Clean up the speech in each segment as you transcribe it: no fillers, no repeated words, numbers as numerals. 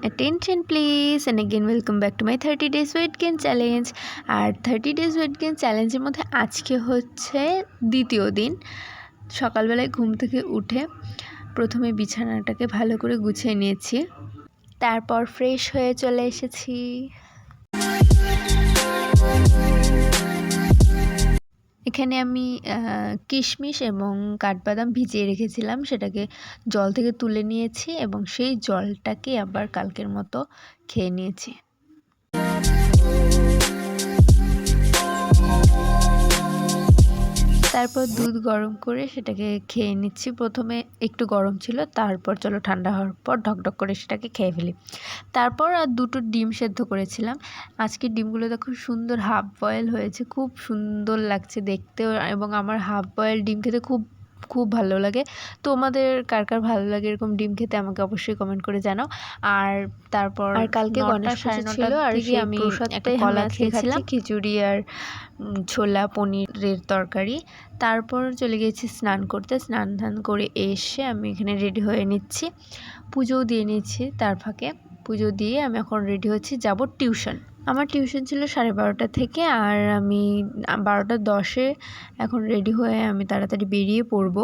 attention please, and again welcome back to my 30 days weight gain challenge. R 30 days weight gain চ্যালেঞ্জের মধ্যে আজকে হচ্ছে দ্বিতীয় দিন। সকালবেলায় ঘুম থেকে উঠে প্রথমে বিছানাটাকে ভালো করে গুছিয়ে নিয়েছি, তারপর ফ্রেশ হয়ে চলে এসেছি। এখানে আমি কিশমিশ এবং কাঠবাদাম ভিজিয়ে রেখেছিলাম, সেটাকে জল থেকে তুলে নিয়েছি এবং সেই জলটাকে আবার কালকের মতো খেয়ে নিয়েছি। তারপর দুধ গরম করে সেটাকে খেয়ে নিচ্ছি। প্রথমে একটু গরম ছিল, তারপর চলো ঠান্ডা হওয়ার পর ঢকঢক করে সেটাকে খেয়ে ফেলি। তারপর আর দুটো ডিম সেদ্ধ করেছিলাম। আজকের ডিমগুলো দেখো সুন্দর হাফ বয়েল হয়েছে, খুব সুন্দর লাগছে দেখতেও, এবং আমার হাফ বয়েল ডিম খেতে খুব ভালো লাগে। তোমাদের কার কার ভালো লাগে এরকম ডিম খেতে আমাকে অবশ্যই কমেন্ট করে জানাও। আর তারপর কালকে গণেশ পুজো ছিল, আর আমি একটা কলা খেয়েছিলাম, খিচুড়ি আর ছোলা পনিরের তরকারি। তারপর চলে গিয়েছি স্নান করতে। স্নান করে এসে আমি এখানে রেডি হয়ে নিচ্ছি, পুজোও দিয়ে নিচ্ছি। তার ফাঁকে পুজো দিয়ে আমি এখন রেডি হচ্ছি, যাব টিউশন। আমার টিউশন ছিল 12:30 থেকে, আর আমি 12:10 এখন রেডি হয়ে আমি তাড়াতাড়ি বেরিয়ে পড়ব।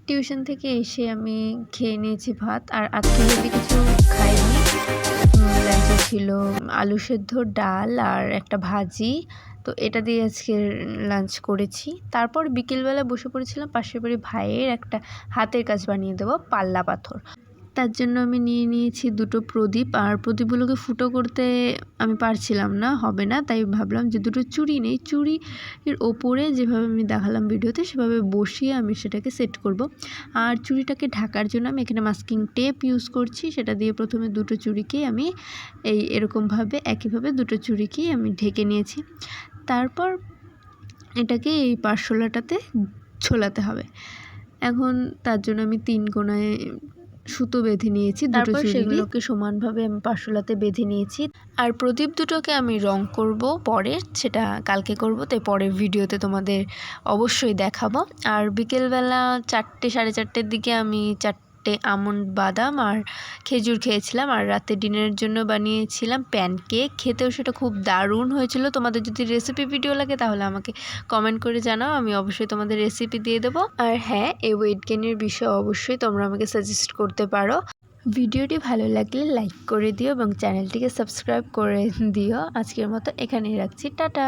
টিউশন থেকে এসে আমি খেয়ে নিয়েছি ভাত, আর আজকে যদি কিছু খাইনি। লাঞ্চে ছিল আলু সেদ্ধ, ডাল আর একটা ভাজি, তো এটা দিয়ে আজকে লাঞ্চ করেছি। তারপর বিকেলবেলা বসে পড়েছিলাম পাশের বাড়ি ভাইয়ের একটা হাতের কাজ বানিয়ে দেবো, পাল্লা পাথর। তার জন্য আমি নিয়ে নিয়েছি দুটো প্রদীপ, আর প্রদীপগুলোকে ফুটো করতে আমি পারছিলাম না, হবে না, তাই ভাবলাম যে দুটো চুড়ি নেই, চুড়ির ওপরে যেভাবে আমি দেখালাম ভিডিওতে সেভাবে বসিয়ে আমি সেটাকে সেট করব। আর চুড়িটাকে ঢাকার জন্য আমি এখানে মাস্কিং টেপ ইউজ করছি, সেটা দিয়ে প্রথমে দুটো চুড়িকেই আমি এরকমভাবে একইভাবে দুটো চুড়িকেই আমি ঢেকে নিয়েছি। তারপর এটাকে এই পাশোলাটাতে ঝোলাতে হবে। এখন তার জন্য আমি 3 কোণায় সুতো বেঁধে নিয়েছি, দুটো সেগুলোকে সমানভাবে আমি পাশোলাতে বেঁধে নিয়েছি। আর প্রদীপ দুটোকে আমি রং করব পরে, সেটা কালকে করব, তাই পরের ভিডিওতে তোমাদের অবশ্যই দেখাবো। আর বিকেলবেলা 4টে 4:30 দিকে আমি 4টে আমন্ড বাদাম আর খেজুর খেয়েছিলাম। আর রাতে ডিনারের জন্য বানিয়েছিলাম প্যানকেক, খেতেও সেটা খুব দারুণ হয়েছিল। তোমাদের যদি রেসিপি ভিডিও লাগে তাহলে আমাকে কমেন্ট করে জানাও, আমি অবশ্যই তোমাদের রেসিপি দিয়ে দেবো। আর হ্যাঁ, এই ওয়েট গেইনের বিষয়ে অবশ্যই তোমরা আমাকে সাজেস্ট করতে পারো। ভিডিওটি ভালো লাগলে লাইক করে দিও এবং চ্যানেলটিকে সাবস্ক্রাইব করে দিও। আজকের মতো এখানেই রাখছি, টাটা।